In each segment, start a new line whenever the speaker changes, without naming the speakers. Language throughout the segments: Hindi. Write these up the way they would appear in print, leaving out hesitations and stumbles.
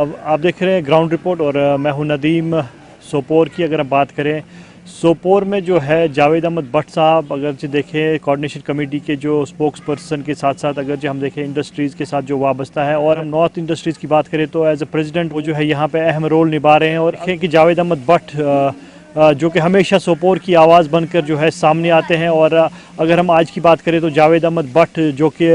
अब आप देख रहे हैं ग्राउंड रिपोर्ट और मैं हूं नदीम। सोपोर की अगर हम बात करें, सोपोर में जो है जावेद अहमद भट्ट साहब अगर देखें कोऑर्डिनेशन कमेटी के जो स्पोक्स पर्सन के साथ साथ अगर हम देखें इंडस्ट्रीज़ के साथ जो वाबस्ता है, और हम नॉर्थ इंडस्ट्रीज़ की बात करें तो एज ए प्रेसिडेंट वो जो है यहाँ पे अहम रोल निभा रहे हैं। और देखें कि जावेद अहमद भट्ट जो कि हमेशा सोपोर की आवाज़ बनकर जो है सामने आते हैं। और अगर हम आज की बात करें तो जावेद अहमद भट्ट जो कि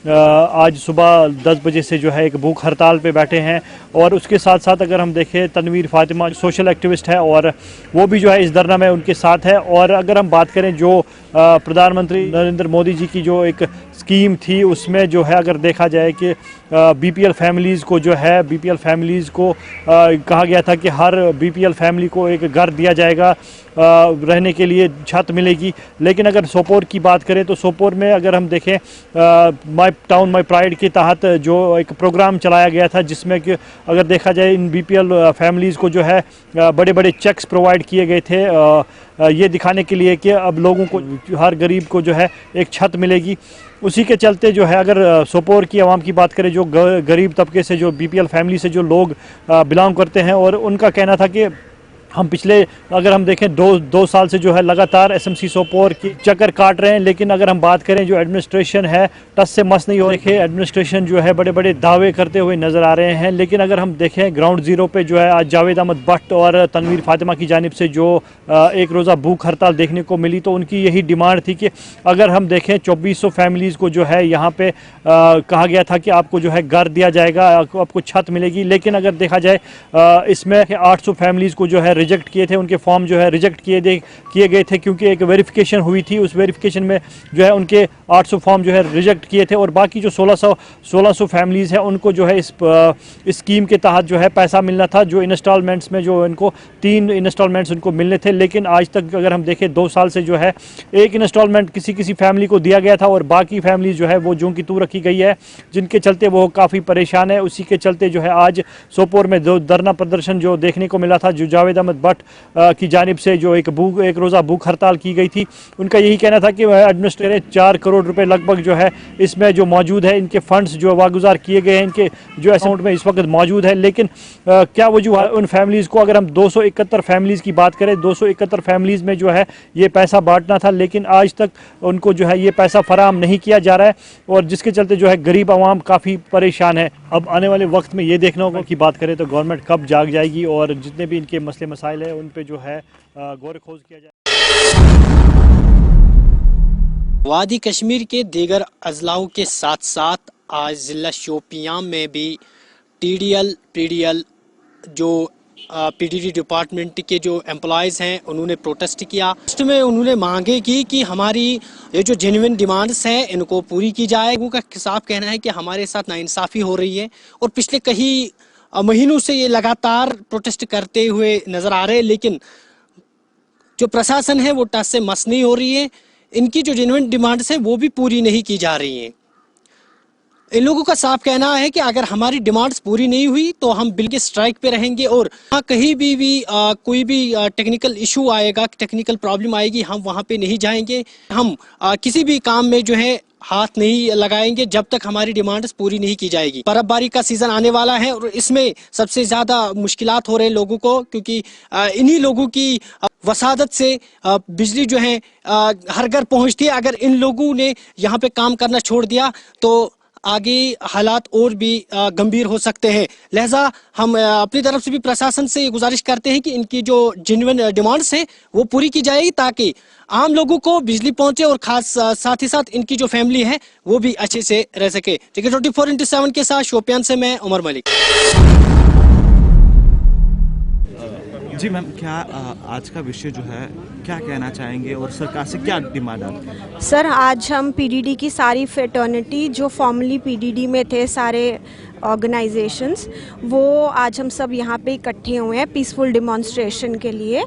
आज सुबह 10 बजे से जो है एक भूख हड़ताल पे बैठे हैं। और उसके साथ साथ अगर हम देखें तनवीर फातिमा सोशल एक्टिविस्ट है और वो भी जो है इस धरना में उनके साथ है। और अगर हम बात करें जो प्रधानमंत्री नरेंद्र मोदी जी की जो एक स्कीम थी उसमें जो है अगर देखा जाए कि बीपीएल फैमिलीज़ को जो है बीपीएल फैमिलीज़ को कहा गया था कि हर बीपीएल फैमिली को एक घर दिया जाएगा, रहने के लिए छत मिलेगी। लेकिन अगर सोपोर की बात करें तो सोपोर में अगर हम देखें माई टाउन माई प्राइड के तहत जो एक प्रोग्राम चलाया गया था जिसमें कि अगर देखा जाए इन बीपीएल फैमिलीज़ को जो है बड़े बड़े चेक्स प्रोवाइड किए गए थे ये दिखाने के लिए कि अब लोगों को हर गरीब को जो है एक छत मिलेगी। उसी के चलते जो है अगर सोपोर की आवाम की बात करें जो गरीब तबके से जो बीपीएल फैमिली से जो लोग बिलोंग करते हैं, और उनका कहना था कि हम पिछले अगर हम देखें दो साल से जो है लगातार एसएमसी सोपोर की चक्कर काट रहे हैं। लेकिन अगर हम बात करें जो एडमिनिस्ट्रेशन है टस से मस नहीं हो रही है। एडमिनिस्ट्रेशन जो है बड़े बड़े दावे करते हुए नज़र आ रहे हैं। लेकिन अगर हम देखें ग्राउंड ज़ीरो पे जो है आज जावेद अहमद भट्ट और तनवीर फातिमा की जानिब से जो एक रोज़ा भूख हड़ताल देखने को मिली तो उनकी यही डिमांड थी कि अगर हम देखें 2400 फैमिलीज़ को जो है यहाँ पे कहा गया था कि आपको जो है घर दिया जाएगा, आपको छत मिलेगी। लेकिन अगर देखा जाए इसमें 800 फैमिलीज़ को जो है रिजेक्ट किए थे, उनके फॉर्म जो है रिजेक्ट किए गए थे क्योंकि एक वेरिफिकेशन हुई थी। उस वेरिफिकेशन में जो है उनके 800 फॉर्म जो है रिजेक्ट किए थे। और बाकी जो 1600 फैमिलीज़ हैं उनको जो है इस स्कीम के तहत जो है पैसा मिलना था, जो इंस्टॉलमेंट्स में जो इनको 3 इंस्टॉलमेंट्स उनको मिलने थे। लेकिन आज तक अगर हम देखें 2 साल से जो है एक इंस्टॉलमेंट किसी फैमिली को दिया गया था और बाकी फैमिली जो है वो जो की तू रखी गई है, जिनके चलते वो काफ़ी परेशान है। उसी के चलते जो है आज सोपोर में धरना प्रदर्शन जो देखने को मिला था, जो जावेद अहमद भट्ट की जानिब से जो एक रोज़ा भूख हड़ताल की गई थी, उनका यही कहना था कि एडमिनिस्ट्रेटर 4 करोड़ रुपए लगभग जो है इसमें जो मौजूद है, इनके फंड्स जो वागुजार किए गए हैं इनके जो अकाउंट में इस वक्त मौजूद है। लेकिन क्या वजूह उन फैमिलीज़ को, अगर हम 271 फैमिलीज़ की बात करें, 271 फैमिलीज़ में जो है ये पैसा बांटना था, लेकिन आज तक उनको जो है ये पैसा फराहम नहीं किया जा रहा है और जिसके चलते जो है गरीब आवाम काफ़ी परेशान है। अब आने वाले वक्त में ये देखना होगा कि बात करें तो गवर्नमेंट कब जाग जाएगी और जितने भी इनके मसले मसाइल है उन पे जो है गौर खोज किया जाए।
वादी कश्मीर के दीगर अजलाओं के साथ साथ आज जिला शोपियां में भी टीडीएल पीडीएल जो पीडीडी डिपार्टमेंट के जो एम्प्लॉयज़ हैं उन्होंने प्रोटेस्ट किया। में उन्होंने मांगे की कि हमारी ये जो जेन्युइन डिमांड्स हैं इनको पूरी की जाए। लोगों का साफ कहना है कि हमारे साथ नाइंसाफ़ी हो रही है और पिछले कई महीनों से ये लगातार प्रोटेस्ट करते हुए नज़र आ रहे हैं, लेकिन जो प्रशासन है वो टस से मस नहीं हो रही है। इनकी जो जेन्युइन डिमांड्स हैं वो भी पूरी नहीं की जा रही हैं। इन लोगों का साफ कहना है कि अगर हमारी डिमांड्स पूरी नहीं हुई तो हम बिल्कुल स्ट्राइक पे रहेंगे और कहीं भी कोई भी टेक्निकल इशू आएगा, टेक्निकल प्रॉब्लम आएगी, हम वहाँ पे नहीं जाएंगे। हम किसी भी काम में जो है हाथ नहीं लगाएंगे जब तक हमारी डिमांड्स पूरी नहीं की जाएगी। बर्फबारी का सीजन आने वाला है और इसमें सबसे ज्यादा मुश्किलात हो रहे हैं लोगों को, क्योंकि इन्हीं लोगों की वसादत से बिजली जो है हर घर पहुंचती है। अगर इन लोगों ने यहाँ पे काम करना छोड़ दिया तो आगे हालात और भी गंभीर हो सकते हैं। लिहाजा हम अपनी तरफ से भी प्रशासन से गुजारिश करते हैं कि इनकी जो जेन्युइन डिमांड्स हैं वो पूरी की जाएगी ताकि आम लोगों को बिजली पहुंचे और खास साथ ही साथ इनकी जो फैमिली है वो भी अच्छे से रह सके। ठीक है, 24/7 के साथ शोपियान से मैं उमर मलिक।
जी मैम, क्या आज का विषय जो है क्या कहना चाहेंगे और सरकार से क्या डिमांड आती है?
सर, आज हम पीडीडी की सारी फ्रेटर्निटी जो फॉर्मली पीडीडी में थे, सारे ऑर्गेनाइजेशंस, वो आज हम सब यहाँ पे इकट्ठे हुए हैं पीसफुल डिमॉन्स्ट्रेशन के लिए,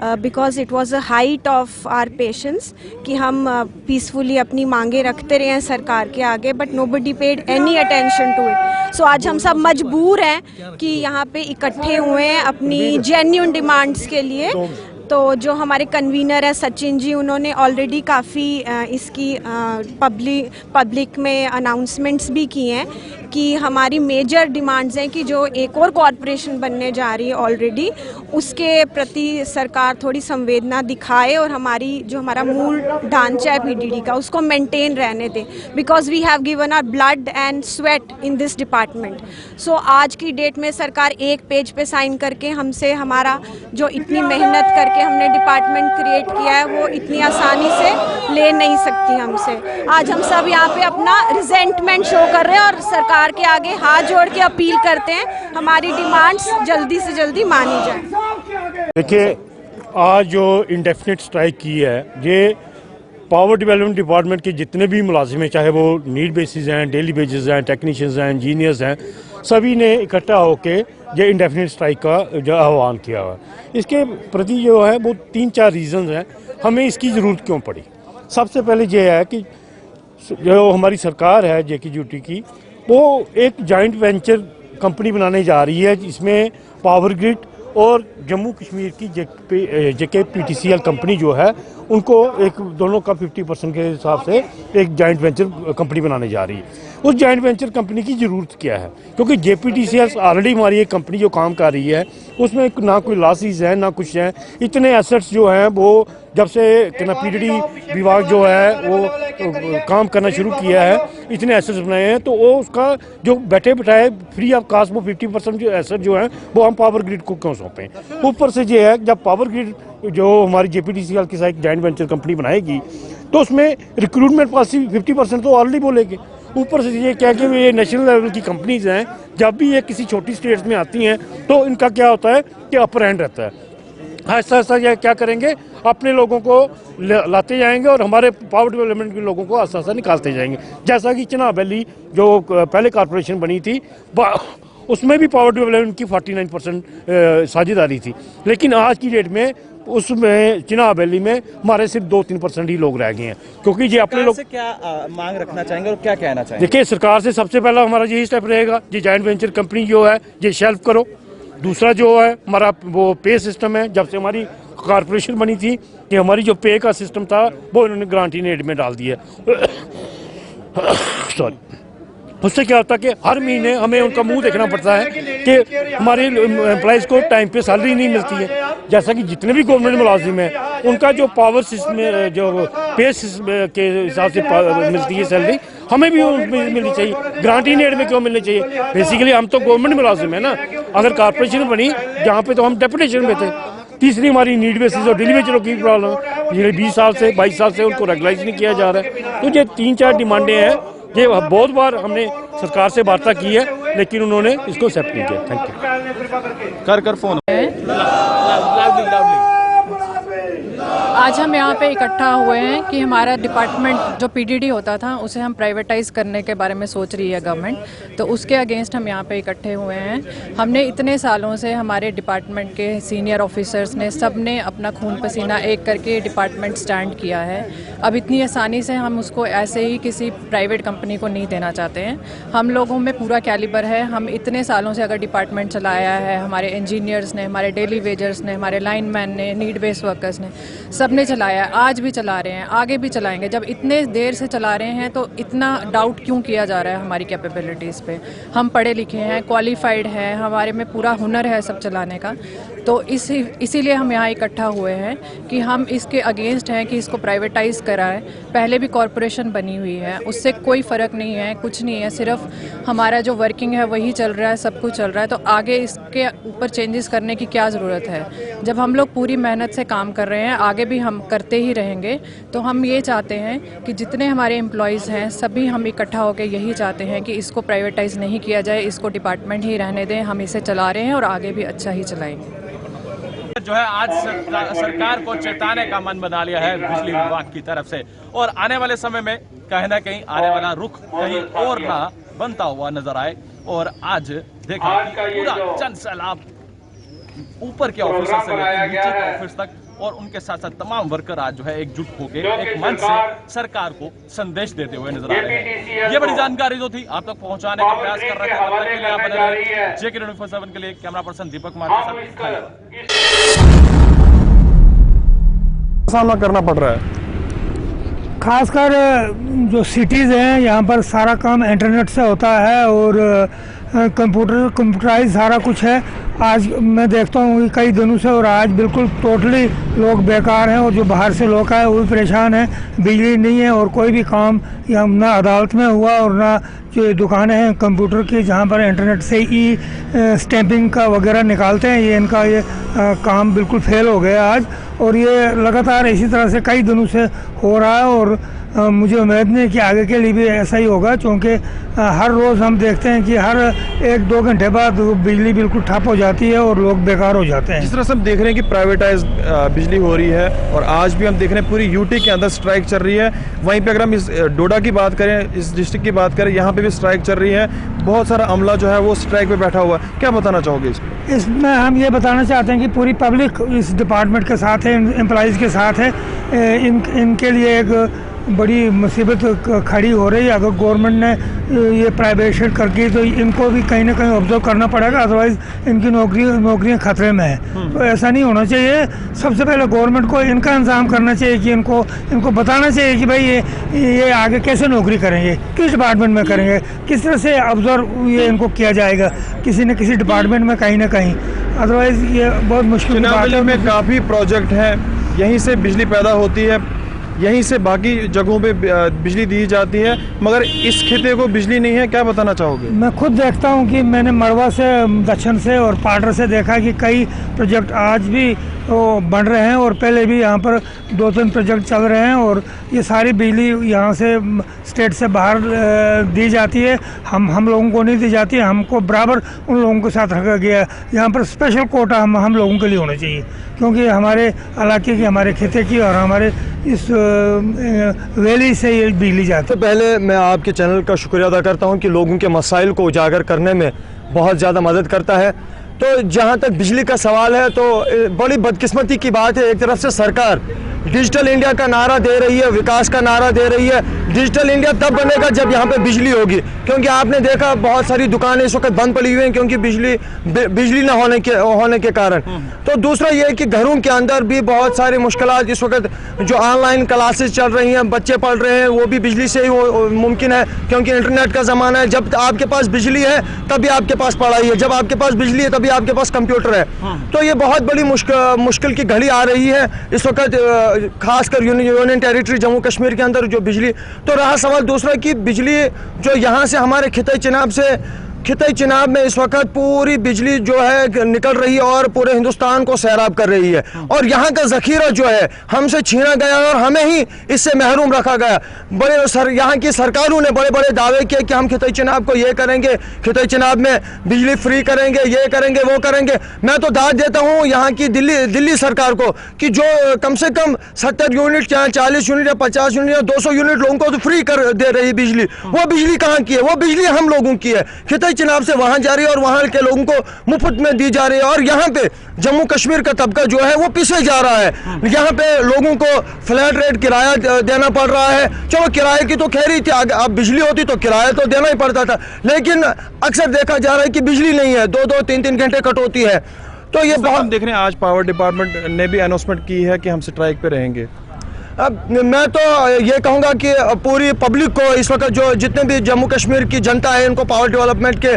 because it was a height of our patience कि हम पीसफुली अपनी मांगे रखते रहे हैं सरकार के आगे, but nobody paid any attention to it. So आज हम सब मजबूर हैं कि यहाँ पे इकट्ठे हुए हैं अपनी जेन्युइन डिमांड्स के लिए। तो जो हमारे कन्वीनर है सचिन जी, उन्होंने ऑलरेडी काफ़ी इसकी पब्लिक में अनाउंसमेंट्स भी किए हैं कि हमारी मेजर डिमांड्स हैं कि जो एक और कॉरपोरेशन बनने जा रही है ऑलरेडी, उसके प्रति सरकार थोड़ी संवेदना दिखाए और हमारा मूल ढांचा है पीडीडी का उसको मेंटेन रहने दे, because we have given our blood and sweat in this department. So आज की डेट में सरकार एक पेज पे साइन करके हमसे हमारा जो इतनी मेहनत करके हमने डिपार्टमेंट क्रिएट किया है वो इतनी आसानी से ले नहीं सकती हमसे। आज हम सब यहाँ पे अपना रिजेंटमेंट शो कर रहे हैं और सरकार के आगे हाथ जोड़ के अपील करते हैं हमारी डिमांड्स जल्दी से जल्दी मानी जाए।
देखिए, आज जो इंडेफिनिट स्ट्राइक की है, ये पावर डेवलपमेंट डिपार्टमेंट के जितने भी मुलाजिम हैं, चाहे वो नीड बेसिस हैं, डेली बेसिस हैं, टेक्नीशियंस हैं, इंजीनियर्स हैं, सभी ने इकट्ठा होकर ये इंडेफिनिट स्ट्राइक का जो आह्वान किया हुआ है। इसके प्रति जो है वो 3-4 रीज़न्स हैं हमें इसकी ज़रूरत क्यों पड़ी। सबसे पहले ये है कि जो हमारी सरकार है JKUT की, वो एक जॉइंट वेंचर कंपनी बनाने जा रही है जिसमें पावर ग्रिड और जम्मू कश्मीर की JKPTCL कंपनी जो है उनको एक दोनों का 50% के हिसाब से एक जॉइंट वेंचर कंपनी बनाने जा रही है। उस जॉइंट वेंचर कंपनी की ज़रूरत क्या है, क्योंकि JPTCL ऑलरेडी हमारी एक कंपनी जो काम कर रही है उसमें ना कोई लॉसेस हैं ना कुछ हैं। इतने एसेट्स जो हैं वो जब से PDD विभाग जो है वो काम करना शुरू किया है, इतने एसेट्स बनाए हैं, तो वो उसका जो बैठे बिठाए फ्री ऑफ कास्ट वो 50% जो एसेट जो है वो हम पावर ग्रिड को क्यों सौंपें। ऊपर से ये है जब पावर ग्रिड जो हमारी JPTCL के साथ एक जॉइंट वेंचर कंपनी बनाएगी तो उसमें रिक्रूटमेंट पॉलिसी 50% तो ऑलरेडी बोलेगी। ऊपर से ये क्या कि ये नेशनल लेवल की कंपनीज हैं, जब भी ये किसी छोटी स्टेट्स में आती हैं तो इनका क्या होता है कि अपर हैंड रहता है। ऐसा ऐसा ये क्या करेंगे, अपने लोगों को लाते जाएंगे और हमारे पावर डेवलपमेंट के लोगों को आस्ता आस्ता निकालते जाएंगे। जैसा कि चिनाब वैली जो पहले कॉरपोरेशन बनी थी उसमें भी पावर डेवलपमेंट की 49% साझेदारी थी, लेकिन आज की डेट में उसमें चिनाब वैली में हमारे सिर्फ 2-3% ही लोग रह गए हैं, क्योंकि ये अपने लोग
से क्या मांग रखना चाहेंगे और क्या कहना चाहेंगे?
देखिए, सरकार से सबसे पहला हमारा यही स्टेप रहेगा, ये जॉइंट वेंचर कंपनी जो है ये शेल्फ करो। दूसरा जो है हमारा वो पे सिस्टम है, जब से हमारी कॉरपोरेशन बनी थी कि हमारी जो पे का सिस्टम था वो इन्होंने गारंटी एड में डाल दिया। सॉरी, उससे क्या होता है कि हर महीने हमें उनका मुंह देखना पड़ता है कि हमारे एम्प्लॉइज़ को टाइम पे सैलरी नहीं मिलती है। जैसा कि जितने भी गवर्नमेंट मुलाजिम हैं उनका जो पावर सिस्टम जो पे सिस्टम के हिसाब से मिलती है सैलरी, हमें भी मिलनी चाहिए। गारंटी एड में क्यों मिलनी चाहिए? बेसिकली हम तो गवर्नमेंट मुलाजिम है ना। अगर कॉरपोरेशन बनी जहाँ पे तो हम डेपुटेशन में थे। तीसरी हमारी नीड बेसिस और डेली वेजरों की प्रॉब्लम, ये 20 साल से 22 साल से उनको रेगुलाइज नहीं किया जा रहा है। तो ये 3-4 डिमांडें हैं, ये बहुत बार हमने सरकार से वार्ता की है, लेकिन उन्होंने इसको एक्सेप्ट नहीं किया। Thank you.
कर फोन
आज हम यहाँ पे इकट्ठा हुए हैं कि हमारा डिपार्टमेंट जो पीडीडी होता था उसे हम प्राइवेटाइज़ करने के बारे में सोच रही है गवर्नमेंट, तो उसके अगेंस्ट हम यहाँ पे इकट्ठे हुए हैं। हमने इतने सालों से हमारे डिपार्टमेंट के सीनियर ऑफिसर्स ने सब ने अपना खून पसीना एक करके डिपार्टमेंट स्टैंड किया है। अब इतनी आसानी से हम उसको ऐसे ही किसी प्राइवेट कंपनी को नहीं देना चाहते हैं। हम लोगों में पूरा कैलिबर है, हम इतने सालों से अगर डिपार्टमेंट चलाया है, हमारे इंजीनियर्स ने, हमारे डेली वेजर्स ने, हमारे लाइनमैन ने, नीड बेस्ड वर्कर्स ने, सब ने चलाया, आज भी चला रहे हैं, आगे भी चलाएंगे। जब इतने देर से चला रहे हैं तो इतना डाउट क्यों किया जा रहा है हमारी कैपेबिलिटीज़ पे? हम पढ़े लिखे हैं, क्वालिफाइड हैं, हमारे में पूरा हुनर है सब चलाने का। तो इसीलिए हम यहाँ इकट्ठा हुए हैं कि हम इसके अगेंस्ट हैं कि इसको प्राइवेटाइज़ कराएं। पहले भी कॉरपोरेशन बनी हुई है, उससे कोई फ़र्क नहीं है, कुछ नहीं है, सिर्फ हमारा जो वर्किंग है वही चल रहा है, सब कुछ चल रहा है। तो आगे इसके ऊपर चेंजेस करने की क्या ज़रूरत है? जब हम लोग पूरी मेहनत से काम कर रहे हैं, आगे भी हम करते ही रहेंगे। तो हम ये चाहते हैं कि जितने हमारे एम्प्लॉयज़ हैं सभी हम इकट्ठा होकर यही चाहते हैं कि इसको प्राइवेटाइज़ नहीं किया जाए, इसको डिपार्टमेंट ही रहने दें। हम इसे चला रहे हैं और आगे भी अच्छा ही चलाएंगे।
जो है आज सरकार को चेताने का मन बना लिया है बिजली विभाग की तरफ से, और आने वाले समय में कहीं ना कहीं आने वाला रुख कहीं और ना बनता हुआ नजर आए। और आज देखें पूरा जन सैलाब ऊपर के ऑफिसर से लेकर नीचे के ऑफिस तक और उनके साथ साथ तमाम वर्कर आज जो है एकजुट होकर एक मंच से सरकार को संदेश देते हुए नजर आ रहे हैं। ये बड़ी जानकारी जो थी आप तक पहुंचाने का प्रयास कर रहे थे। तब तक के लिए आप बने रहिए JK24/7 के लिए कैमरा पर्सन दीपक कुमार के साथ।
सामना करना पड़ रहा है। खासकर जो सिटीज़ हैं यहाँ पर सारा काम इंटरनेट से होता है और कंप्यूटराइज सारा कुछ है। आज मैं देखता हूँ कि कई दिनों से और आज बिल्कुल टोटली लोग बेकार हैं और जो बाहर से लोग आए वो भी परेशान हैं। बिजली नहीं है और कोई भी काम यहाँ ना अदालत में हुआ और ना जो दुकानें हैं कंप्यूटर की जहाँ पर इंटरनेट से ई स्टैंपिंग का वगैरह निकालते हैं, ये इनका ये काम बिल्कुल फेल हो गया आज। और ये लगातार इसी तरह से कई दिनों से हो रहा है और मुझे उम्मीद नहीं कि आगे के लिए भी ऐसा ही होगा, क्योंकि हर रोज़ हम देखते हैं कि हर 1-2 घंटे बाद बिजली बिल्कुल ठप हो जाती है और लोग बेकार हो जाते हैं।
जिस तरह से हम देख रहे हैं कि प्राइवेटाइज बिजली हो रही है और आज भी हम देख रहे हैं पूरी यूटी के अंदर स्ट्राइक चल रही है। वहीं पे अगर हम इस डोडा की बात करें, इस डिस्ट्रिक्ट की बात करें, यहाँ पे भी स्ट्राइक चल रही है। बहुत सारा अमला जो है वो स्ट्राइक पे बैठा हुआ है। क्या बताना चाहोगे इसमें?
इसमें हम ये बताना चाहते हैं कि पूरी पब्लिक इस डिपार्टमेंट के साथ है, एम्प्लॉइज़ के साथ है। इनके लिए एक बड़ी मुसीबत खड़ी हो रही है। अगर गवर्नमेंट ने ये प्राइवेटाइजेशन करके तो इनको भी कहीं ना कहीं ऑब्जर्व करना पड़ेगा, अदरवाइज़ इनकी नौकरियां खतरे में है। तो ऐसा नहीं होना चाहिए। सबसे पहले गवर्नमेंट को इनका इंतजाम करना चाहिए कि इनको बताना चाहिए कि भाई ये आगे कैसे नौकरी करेंगे, किस डिपार्टमेंट में करेंगे, किस तरह से ऑब्जर्व ये इनको किया जाएगा किसी न किसी डिपार्टमेंट में कहीं ना कहीं। अदरवाइज़ ये बहुत मुश्किल बात है।
में काफ़ी प्रोजेक्ट हैं, यहीं से बिजली पैदा होती है, यहीं से बाकी जगहों पे बिजली दी जाती है, मगर इस खिते को बिजली नहीं है। क्या बताना चाहोगे?
मैं खुद देखता हूं कि मैंने मड़वा से, दक्षिण से और पाडर से देखा कि कई प्रोजेक्ट आज भी बन रहे हैं और पहले भी यहाँ पर 2-3 प्रोजेक्ट चल रहे हैं और ये सारी बिजली यहाँ से स्टेट से बाहर दी जाती है। हम लोगों को नहीं दी जाती है, हमको बराबर उन लोगों के साथ रखा गया है। यहाँ पर स्पेशल कोटा हम लोगों के लिए होना चाहिए, क्योंकि हमारे इलाके की, हमारे खिते की और हमारे इस वैली से ये बिजली जाती है।
तो पहले मैं आपके चैनल का शुक्रिया अदा करता हूँ कि लोगों के मसाइल को उजागर करने में बहुत ज़्यादा मदद करता है। तो जहाँ तक बिजली का सवाल है तो बड़ी बदकिस्मती की बात है, एक तरफ से सरकार डिजिटल इंडिया का नारा दे रही है, विकास का नारा दे रही है। डिजिटल इंडिया तब बनेगा जब यहाँ पे बिजली होगी, क्योंकि आपने देखा बहुत सारी दुकानें इस वक्त बंद पड़ी हुई हैं क्योंकि बिजली न होने के कारण। तो दूसरा ये है कि घरों के अंदर भी बहुत सारी मुश्किलात इस वक्त, जो ऑनलाइन क्लासेस चल रही हैं, बच्चे पढ़ रहे हैं, वो भी बिजली से ही मुमकिन है, क्योंकि इंटरनेट का ज़माना है। जब आपके पास बिजली है तभी आपके पास पढ़ाई है, जब आपके पास बिजली है तभी आपके पास कंप्यूटर है। तो ये बहुत बड़ी मुश्किल की घड़ी आ रही है इस वक्त, खासकर यूनियन टेरिटरी जम्मू कश्मीर के अंदर जो बिजली। तो रहा सवाल दूसरा कि बिजली जो यहाँ से हमारे खिते चिनाब में इस वक्त पूरी बिजली जो है निकल रही है और पूरे हिंदुस्तान को सैराब कर रही है, और यहाँ का जखीरा जो है हमसे छीना गया और हमें ही इससे महरूम रखा गया। यहाँ की सरकारों ने बड़े बड़े दावे किए कि हम खिते चिनाब को ये करेंगे, खिते चिनाब में बिजली फ्री करेंगे, ये करेंगे, वो करेंगे। मैं तो दाद देता हूँ यहाँ की दिल्ली सरकार को कि जो कम से कम 70 यूनिट, 40 यूनिट या 50 यूनिट या 200 यूनिट लोगों को तो फ्री कर दे रही बिजली, वो बिजली कहाँ की है? वो बिजली हम लोगों की है, खिते चिनाब से वहां जा रही है और वहां के लोगों को मुफ्त में दी जा रही है। और यहाँ पे जम्मू कश्मीर का तबका जो है वो पीछे जा रहा है। यहाँ पे लोगों को फ्लैट रेट किराया देना पड़ रहा है। चलो किराए की तो खैर ही थी, अब बिजली होती तो किराया तो देना ही पड़ता था, लेकिन अक्सर देखा जा रहा है कि बिजली नहीं है, 2-2, 3-3 घंटे कटौती है। तो ये बहुत
हम देख रहे हैं आज पावर डिपार्टमेंट ने भी अनाउंसमेंट की है कि हम स्ट्राइक पे रहेंगे।
अब मैं तो ये कहूँगा कि पूरी पब्लिक को इस वक्त जो जितने भी जम्मू कश्मीर की जनता है, इनको पावर डेवलपमेंट के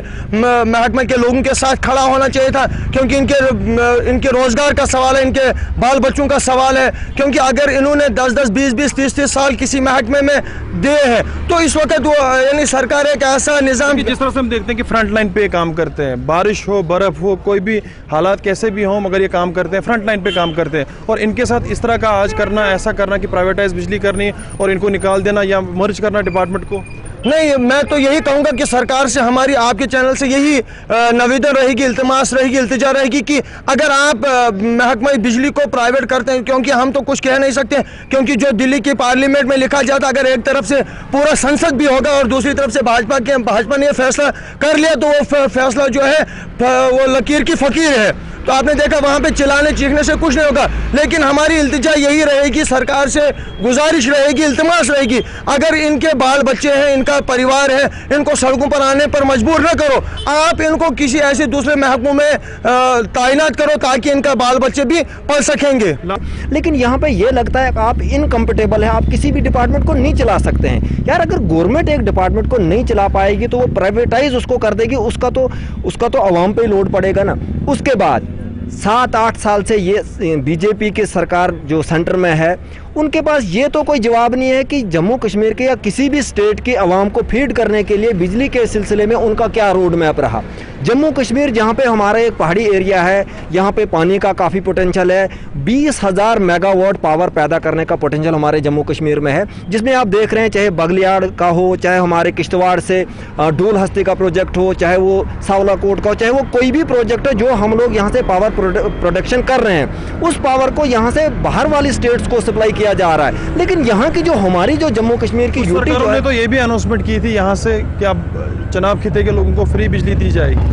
महकमे के लोगों के साथ खड़ा होना चाहिए था, क्योंकि इनके रोज़गार का सवाल है, इनके बाल बच्चों का सवाल है। क्योंकि अगर इन्होंने 10-10, 20-20, 30-30 साल किसी महकमे में दिए हैं तो इस वक्त वो यानी सरकार एक ऐसा निज़ाम,
जिस तरह से हम देखते हैं कि फ्रंट लाइन पे काम करते हैं, बारिश हो, बर्फ़ हो, कोई भी हालात कैसे भी हों, मगर ये काम करते हैं, फ्रंट लाइन पे काम करते हैं। और इनके साथ इस तरह का आज करना, ऐसा करना कि प्राइवेटाइज बिजली करनी और इनको निकाल देना या मर्ज करना डिपार्टमेंट को,
नहीं, मैं तो यही कहूँगा कि सरकार से हमारी, आपके चैनल से यही निवेदन रहेगी, इल्तिमास रहेगी, इल्तिजा रहेगी कि अगर आप महकमा बिजली को प्राइवेट करते हैं, क्योंकि हम तो कुछ कह नहीं सकते, क्योंकि जो दिल्ली की पार्लियामेंट में लिखा जाता, अगर एक तरफ से पूरा संसद भी होगा और दूसरी तरफ से भाजपा ने फैसला कर लिया तो वो फैसला जो है वो लकीर की फ़कीर है। तो आपने देखा वहाँ पे चिल्लाने चीखने से कुछ नहीं होगा। लेकिन हमारी इल्तिजा यही रहेगी, सरकार से गुजारिश रहेगी, इल्तिमास रहेगी, अगर इनके बाल बच्चे हैं, इनका परिवार है, इनको सड़कों पर आने पर मजबूर न करो, आप इनको किसी ऐसे दूसरे महकमों में तैनात करो ताकि इनका बाल बच्चे भी पढ़ सकेंगे।
लेकिन यहाँ पे ये लगता है कि आप इनकम्फर्टेबल हैं, आप किसी भी डिपार्टमेंट को नहीं चला सकते हैं। यार अगर गवर्नमेंट एक डिपार्टमेंट को नहीं चला पाएगी तो वो प्राइवेटाइज उसको कर देगी, उसका तो आवाम पे ही लोड पड़ेगा ना। उसके बाद 7-8 साल से ये बीजेपी की सरकार जो सेंटर में है, उनके पास ये तो कोई जवाब नहीं है कि जम्मू कश्मीर के या किसी भी स्टेट की आवाम को फीड करने के लिए बिजली के सिलसिले में उनका क्या रोड मैप रहा। जम्मू कश्मीर जहाँ पे हमारा एक पहाड़ी एरिया है, यहाँ पे पानी का काफ़ी पोटेंशियल है, 20,000 मेगावाट पावर पैदा करने का पोटेंशियल हमारे जम्मू कश्मीर में है, जिसमें आप देख रहे हैं चाहे बगलियाड़ का हो, चाहे हमारे किश्तवाड़ से डूल हस्ती का प्रोजेक्ट हो, चाहे वो सावलाकोट का हो, चाहे वो कोई भी प्रोजेक्ट है जो हम लोग यहाँ से पावर प्रोडक्शन कर रहे हैं, उस पावर को यहाँ से बाहर वाली स्टेट्स को सप्लाई किया जा रहा है। लेकिन यहाँ की जो हमारी जो जम्मू कश्मीर की यूटी जो है,
तो ये भी अनाउंसमेंट की थी यहाँ से कि अब चनाब खिते के लोगों को फ्री बिजली दी जाएगी।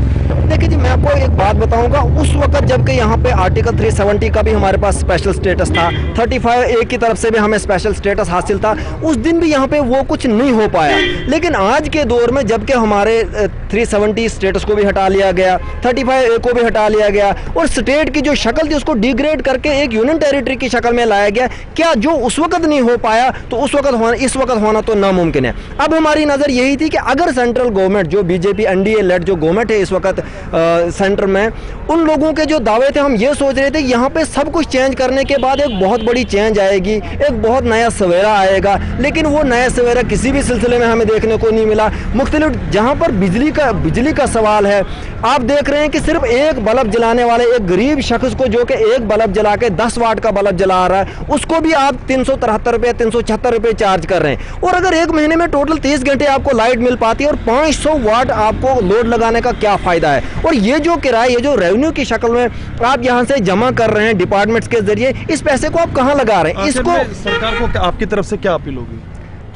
देखिए जी, मैं आपको एक बात बताऊंगा, उस वक्त जबकि यहाँ पे आर्टिकल 370 का भी हमारे पास स्पेशल स्टेटस था, 35A की तरफ से भी हमें स्पेशल स्टेटस हासिल था, उस दिन भी यहाँ पे वो कुछ नहीं हो पाया। लेकिन आज के दौर में जबकि हमारे 370 स्टेटस को भी हटा लिया गया, 35A को भी हटा लिया गया और स्टेट की जो शक्ल थी उसको डिग्रेड करके एक यूनियन टेरिटरी की शक्ल में लाया गया, क्या जो उस वक्त नहीं हो पाया तो उस वक्त होना, इस वक्त होना तो नामुमकिन है। अब हमारी नज़र यही थी कि अगर सेंट्रल गवर्नमेंट जो बीजेपी NDA लेड जो गवर्नमेंट है इस वक्त सेंटर में, उन लोगों के जो दावे थे, हम ये सोच रहे थे यहाँ पे सब कुछ चेंज करने के बाद एक बहुत बड़ी चेंज आएगी, एक बहुत नया सवेरा आएगा, लेकिन वो नया सवेरा किसी भी सिलसिले में हमें देखने को नहीं मिला। मुख्तलिफ जहाँ पर बिजली का सवाल है, आप देख रहे हैं कि सिर्फ एक बल्ब जलाने वाले एक गरीब शख्स को जो कि एक बल्ब जला के 10 वाट का बल्ब जला रहा है, उसको भी आप 373 रुपये 376 रुपये चार्ज कर रहे हैं। और अगर एक महीने में टोटल 30 घंटे आपको लाइट मिल पाती है और 500 वाट आपको लोड लगाने का क्या फ़ायदा है। और ये जो किराया, ये जो रेवेन्यू की शक्ल में आप यहाँ से जमा कर रहे हैं डिपार्टमेंट्स के जरिए, इस पैसे को आप कहाँ लगा रहे हैं? इसको
सरकार को आपकी तरफ से क्या अपील होगी?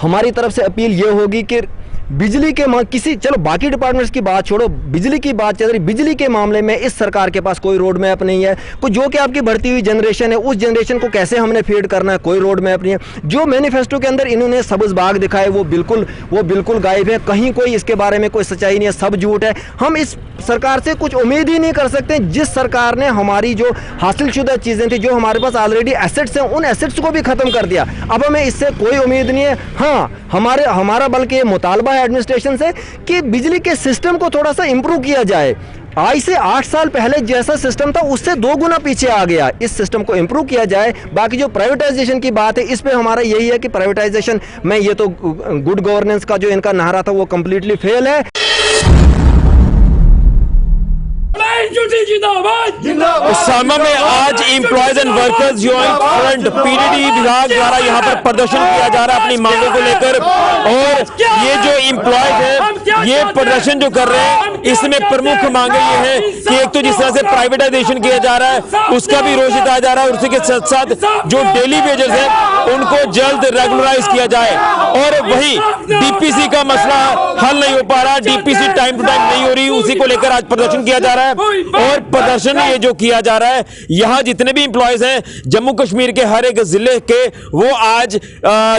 हमारी तरफ से अपील ये होगी कि बिजली के किसी, चलो बाकी डिपार्टमेंट्स की बात छोड़ो, बिजली की बात चल रही, बिजली के मामले में इस सरकार के पास कोई रोड मैप नहीं है। कोई जो कि आपकी बढ़ती हुई जनरेशन है, उस जनरेशन को कैसे हमने फीड करना है, कोई रोड मैप नहीं है। जो मैनिफेस्टो के अंदर इन्होंने सब्ज बाग दिखाए वो बिल्कुल गायब है, कहीं कोई इसके बारे में कोई सच्चाई नहीं है, सब झूठ है। हम इस सरकार से कुछ उम्मीद ही नहीं कर सकते। जिस सरकार ने हमारी जो हासिल शुदा चीज़ें थी, जो हमारे पास ऑलरेडी एसेट्स हैं, उन एसेट्स को भी ख़त्म कर दिया। अब हमें इससे कोई उम्मीद नहीं है। हाँ, हमारा बल्कि मुतालबा है एडमिनिस्ट्रेशन से कि बिजली के सिस्टम को थोड़ा सा इम्प्रूव किया जाए। आज से 8 साल पहले जैसा सिस्टम था उससे 2 गुना पीछे आ गया, इस सिस्टम को इम्प्रूव किया जाए। बाकी जो प्राइवेटाइजेशन की बात है, इस पे हमारा यही है कि प्राइवेटाइजेशन में ये तो गुड गवर्नेंस का जो इनका नारा था वो कम्प्लीटली फेल है।
सामा में आज employees and workers joint front PDD विभाग द्वारा यहाँ पर प्रदर्शन किया जा रहा है अपनी मांगों को लेकर। और ये जो एम्प्लॉयज हैं ये प्रदर्शन जो कर रहे हैं, इसमें प्रमुख मांगे ये है कि एक तो जिस तरह से प्राइवेटाइजेशन किया जा रहा है उसका भी विरोध किया जा रहा है, और उसी के साथ साथ जो डेली वेजेस हैं उनको जल्द रेगुलराइज किया जाए। और वही DPC का मसला हल नहीं हो पा रहा, DPC टाइम टू टाइम नहीं हो रही, उसी को लेकर आज प्रदर्शन किया जा रहा है। और प्रदर्शन ये जो किया जा रहा है, यहाँ जितने भी इंप्लॉयज हैं जम्मू कश्मीर के हर एक जिले के, वो आज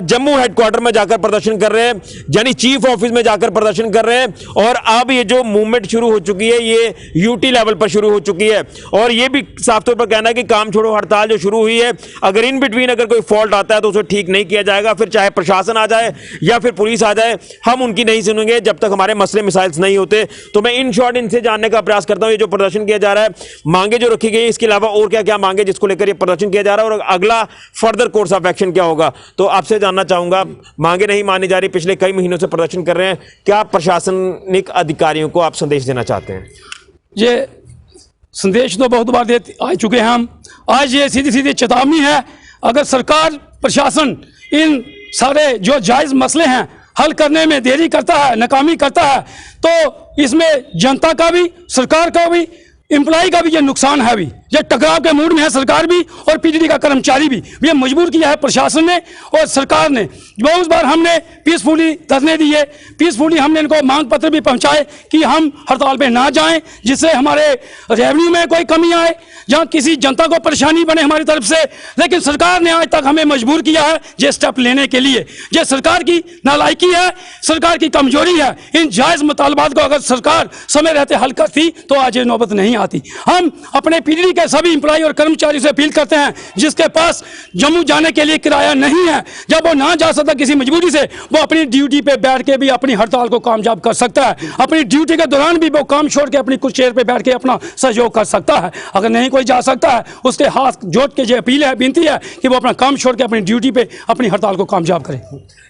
जम्मू हेडक्वार्टर में जाकर प्रदर्शन कर रहे हैं, यानी चीफ ऑफिस में जाकर प्रदर्शन कर रहे हैं। और अब ये जो मूवमेंट शुरू हो चुकी है ये UT लेवल पर शुरू हो चुकी है। और ये भी साफ तौर पर कहना है कि काम छोड़ो हड़ताल जो शुरू हुई है, अगर इन बिटवीन अगर कोई फॉल्ट आता है तो उसे ठीक नहीं किया जाएगा, फिर चाहे प्रशासन आ जाए या फिर पुलिस आ जाए, हम उनकी नहीं सुनेंगे जब तक हमारे मसले मिसाइल्स नहीं होते। तो मैं इन शॉर्ट इनसे जानने का प्रयास करता हूं, ये जो प्रदर्शन किया जा रहा है, मांगे जो रखी गई, इसके अलावा और क्या क्या मांगे जिसको लेकर ये प्रदर्शन किया जा रहा है, और अगला फर्दर कोर्स ऑफ एक्शन क्या होगा। तो आपसे जानना चाहूंगा, मांगे नहीं मानी जा रही, पिछले कई महीनों से प्रदर्शन कर रहे हैं, क्या प्रशासनिक अधिकारियों को आप संदेश देना चाहते हैं?
ये संदेश तो बहुत बार दे आ चुके हैं हम, आज ये सीधी सीधी चेतावनी है। अगर सरकार प्रशासन इन सारे जो जायज़ मसले हैं हल करने में देरी करता है, नाकामी करता है, तो इसमें जनता का भी, सरकार का भी, एम्प्लॉय का भी ये नुकसान है भी। ये टकराव के मूड में है सरकार भी और पीडीडी का कर्मचारी भी। ये मजबूर किया है प्रशासन ने और सरकार ने। बहुत बार हमने पीसफुली धरने दिए, पीसफुली हमने इनको मांग पत्र भी पहुंचाए कि हम हड़ताल पे ना जाएं, जिससे हमारे रेवेन्यू में कोई कमी आए, जहां किसी जनता को परेशानी बने हमारी तरफ से। लेकिन सरकार ने आज तक हमें मजबूर किया है ये स्टेप लेने के लिए। ये सरकार की नालायकी है, सरकार की कमजोरी है। इन जायज मुतालबात को अगर सरकार समय रहते हल करती तो आज ये नौबत नहीं आती। हम अपने पीडीडी के सभी इंप्लॉय और कर्मचारी से अपील करते हैं, जिसके पास जम्मू जाने के लिए किराया नहीं है, जब वो ना जा सकता किसी मजबूरी से, वो अपनी ड्यूटी पे बैठ के भी अपनी हड़ताल को कामयाब कर सकता है। अपनी ड्यूटी के दौरान भी वो काम छोड़ के अपनी कुछ चेयर पे बैठ के अपना सहयोग कर सकता है। अगर नहीं कोई जा सकता है, उसके हाथ जोड़ के जो अपील है, विनती है कि वो अपना काम छोड़ के अपनी ड्यूटी पे अपनी हड़ताल को कामयाब करे।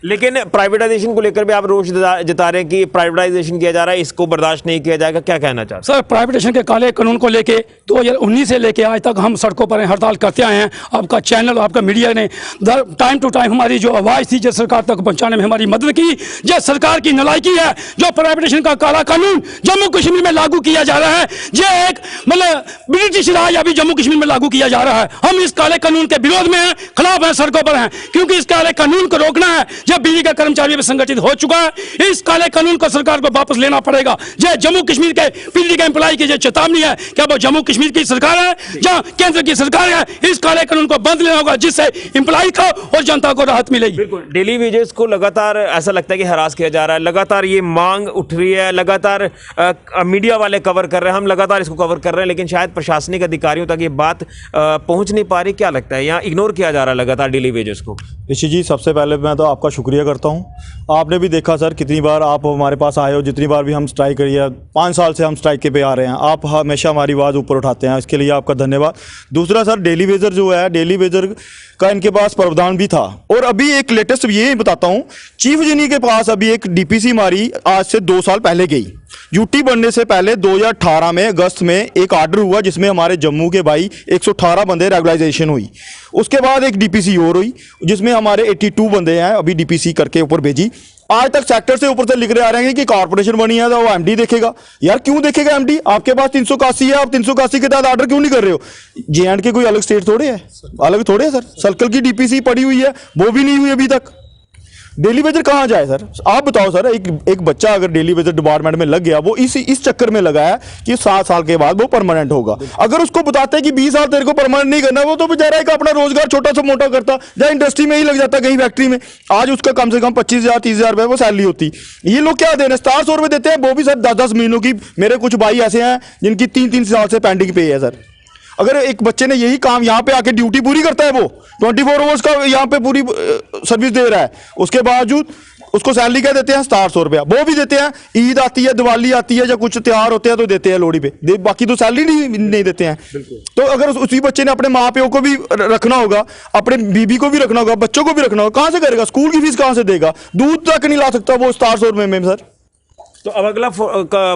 लेकिन प्राइवेटाइजेशन को लेकर भी आप रोष जता रहे हैं कि प्राइवेटाइजेशन किया जा रहा है, इसको बर्दाश्त नहीं किया जाएगा, क्या कहना चाहते हैं?
सर, प्राइवेटाइजेशन के काले कानून को लेके 2019 से लेके आज तक हम सड़कों पर हड़ताल करते आए हैं। आपका चैनल, आपका मीडिया ने टाइम टू टाइम हमारी जो आवाज़ थी जो सरकार तक पहुंचाने में हमारी मदद की। ये सरकार की नालायकी है, जो प्राइवेटाइजेशन का काला कानून जम्मू कश्मीर में लागू किया जा रहा है। ये एक मतलब ब्रिटिश राज अभी जम्मू कश्मीर में लागू किया जा रहा है। हम इस काले कानून के विरोध में हैं, खिलाफ हैं, सड़कों पर हैं, क्योंकि इस काले कानून को रोकना है। जब बिजली का कर्मचारी भी संगठित हो चुका है, इस काले कानून को सरकार को वापस लेना पड़ेगा। ये जम्मू कश्मीर के पीडीडी के एम्प्लॉय की जो चेतावनी है, क्या वो जम्मू कश्मीर की सरकार है या केंद्र की सरकार है? इस काले कानून को बंद लेना होगा, जिससे एम्प्लॉय को और जनता को राहत मिलेगी।
बिल्कुल, डेली वेजेस को लगातार ऐसा लगता है कि हरास किया जा रहा है, लगातार ये मांग उठ रही है, लगातार मीडिया वाले कवर कर रहे हैं, हम लगातार इसको कवर कर रहे हैं, लेकिन शायद प्रशासनिक अधिकारियों तक ये बात पहुंच नहीं पा रही। क्या लगता है, यहाँ इग्नोर किया जा रहा है लगातार डेली वेजेस को?
ऋषि जी, सबसे पहले मैं तो आपका शुक्रिया करता हूं। आपने भी देखा सर, कितनी बार आप हमारे पास आए हो, जितनी बार भी हम स्ट्राइक करिए, 5 साल से हम स्ट्राइक के पे आ रहे हैं, आप हमेशा हमारी आवाज़ ऊपर उठाते हैं, इसके लिए आपका धन्यवाद। दूसरा सर, डेली वेजर जो है, डेली वेजर का इनके पास प्रावधान भी था। और अभी एक लेटेस्ट ये बताता हूँ, चीफ जिनी के पास अभी एक डीपीसी मारी आज से 2 साल पहले गई। यूटी बनने से पहले 2018 में अगस्त में एक आर्डर हुआ, जिसमें हमारे जम्मू के भाई 118 बंदे रेगुलाइजेशन हुई। उसके बाद एक डीपीसी और हुई, जिसमें हमारे 82 बंदे हैं अभी डीपीसी करके ऊपर भेजी। आज तक सेक्टर से ऊपर से लिख रहे आ रहे हैं कि कॉर्पोरेशन बनी है तो वो एमडी देखेगा। यार क्यों देखेगा एमडी? आपके पास 381 है, आप 381 के तहत आर्डर क्यों नहीं कर रहे हो? जे&के के कोई अलग स्टेट थोड़े है, अलग थोड़े है सर। सर्कल की डीपीसी पड़ी हुई है, वो भी नहीं हुई अभी तक। डेली वेजर कहाँ जाए सर? आप बताओ सर, एक बच्चा अगर डेली वेजर डिपार्टमेंट में लग गया, वो इस चक्कर में लगा है कि 7 साल के बाद वो परमानेंट होगा। अगर उसको बताते हैं कि 20 साल तेरे को परमानेंट नहीं करना, वो तो बेचारा एक अपना रोजगार छोटा सा मोटा करता, या इंडस्ट्री में ही लग जाता, कहीं फैक्ट्री में। आज उसका कम से कम 25,000 30,000 रुपए वो सैलरी होती। ये लोग क्या दे रहे हैं? 700 रुपए देते हैं, वो भी सर 10-10 महीनों की। मेरे कुछ भाई ऐसे हैं जिनकी 3-3 साल से पेंडिंग पे है सर। अगर एक बच्चे ने यही काम यहाँ पे आके ड्यूटी पूरी करता है, वो 24 आवर्स का यहाँ पे पूरी सर्विस दे रहा है, उसके बावजूद उसको सैलरी क्या देते हैं? 700 रुपया। वो भी देते हैं, ईद आती है, दिवाली आती है, या कुछ त्योहार होते हैं तो देते हैं लोहड़ी पे, बाकी तो सैलरी नहीं देते हैं। तो अगर उसी बच्चे ने अपने माँ प्यो को भी रखना होगा, अपने बीबी को भी रखना होगा, बच्चों को भी रखना होगा, कहाँ से करेगा? स्कूल की फीस कहाँ से देगा? दूध तक नहीं ला सकता वो 700 रुपये में सर।
तो अब अगला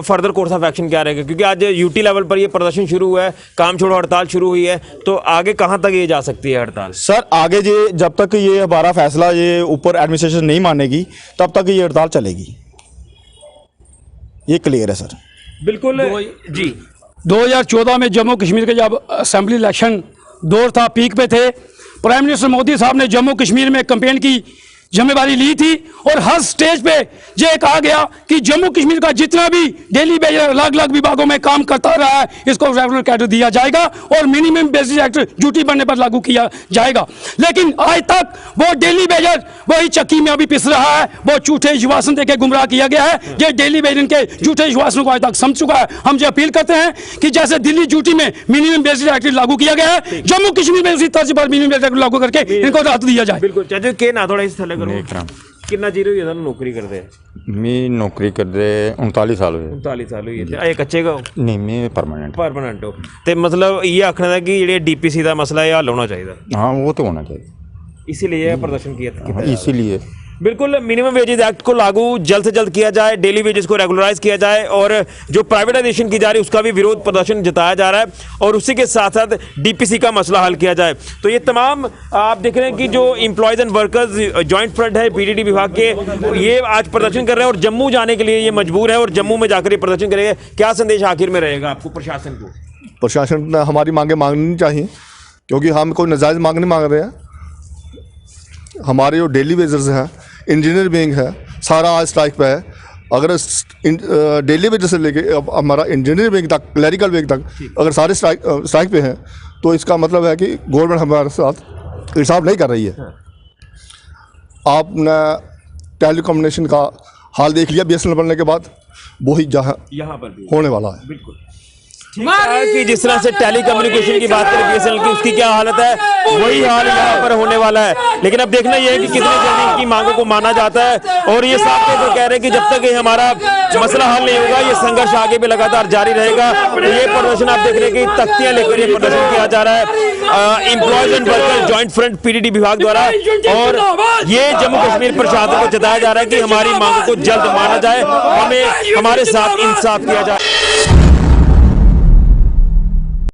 फर्दर कोर्स ऑफ एक्शन क्या रहेगा? क्योंकि आज यूटी लेवल पर ये प्रदर्शन शुरू हुआ है, काम छोड़ो हड़ताल शुरू हुई है, तो आगे कहां तक ये जा सकती है हड़ताल?
सर आगे जब तक ये हमारा फैसला ये ऊपर एडमिनिस्ट्रेशन नहीं मानेगी, तब तक ये हड़ताल चलेगी। ये क्लियर है सर।
बिल्कुल जी।
2014 में जम्मू कश्मीर के जब असेंबली इलेक्शन दौर था, पीक पे थे, प्राइम मिनिस्टर मोदी साहब ने जम्मू कश्मीर में कैंपेन की जिम्मेवारी ली थी, और हर स्टेज पे ये कहा गया कि जम्मू कश्मीर का जितना भी डेली वेजर अलग अलग विभागों में काम करता रहा है, इसको रेगुलर कैडर दिया जाएगा और मिनिमम बेसिस एक्ट ड्यूटी बनने पर लागू किया जाएगा। लेकिन आज तक वो डेली वेजर वही चक्की में अभी पिस रहा है, वो झूठे विश्वासन देके गुमराह किया गया है। ये डेली वेजर के झूठे विश्वासों को आज तक समझ चुका है। हम ये अपील करते हैं कि जैसे दिल्ली ड्यूटी में मिनिमम बेसिस एक्ट लागू किया गया है, जम्मू कश्मीर में उसी तर्ज पर मिनिमम बेसिस एक्ट लागू करके इनको राहत दिया जाए।
बिल्कुल चाचा के ना थोड़ा इस थले कितना जीरो हुई है नौकरी करते हैं?
मैं नौकरी करते 39 साल हुए।
39 साल हुई है। कच्चे का
नहीं, मैं परमानेंट
हो। तो मतलब ये आखना था कि जेडे डीपीसी का मसला है हल होना चाहिए।
हाँ, वो तो होना चाहिए,
इसीलिए प्रदर्शन किया था।
इसीलिए
बिल्कुल मिनिमम वेजेस एक्ट को लागू जल्द से जल्द किया जाए, डेली वेजेस को रेगुलराइज किया जाए, और जो प्राइवेटाइजेशन की जा रही है उसका भी विरोध प्रदर्शन जताया जा रहा है, और उसी के साथ साथ डीपीसी का मसला हल किया जाए। तो ये तमाम आप देख रहे हैं कि जो employees and workers joint front है पीडीडी विभाग के, ये आज प्रदर्शन कर रहे हैं और जम्मू जाने के लिए ये मजबूर है और जम्मू में जाकर ये प्रदर्शन करेंगे। क्या संदेश आखिर में रहेगा आपको प्रशासन को?
प्रशासन ने हमारी मांगे मांगनी चाहिए, क्योंकि हम कोई नाजायज़ मांग नहीं मांग रहे हैं। हमारे जो डेली वेजर्स हैं, इंजीनियर विंग है, सारा आज स्ट्राइक पे है। अगर डेली वेजर से लेके हमारा इंजीनियर विंग तक, क्लरिकल विंग तक अगर सारे स्ट्राइक पे हैं, तो इसका मतलब है कि गवर्नमेंट हमारे साथ इंसाफ नहीं कर रही है। आपने टेलीकम्युनिकेशन का हाल देख लिया BSNL बनने के बाद, वही जहाँ
यहाँ पर भी
होने वाला है।
बिल्कुल कि जिस तरह से टेलीकम्युनिकेशन की बात करें BSNL की, उसकी क्या हालत है, वही हाल यहाँ पर होने वाला है। लेकिन अब देखना यह है कि कितने जल्दी इनकी मांगों को माना जाता है। और ये साफ तौर पर कह रहे हैं कि जब तक ये हमारा मसला हल नहीं होगा, ये संघर्ष आगे भी लगातार जारी रहेगा। ये प्रदर्शन आप देख रहे हैं कि तख्तियां लेकर ये प्रदर्शन किया जा रहा है employees and workers joint front PDD विभाग द्वारा। और ये जम्मू कश्मीर प्रशासन को जताया जा रहा है कि हमारी मांगों को जल्द माना जाए, हमें हमारे साथ इंसाफ किया जाए।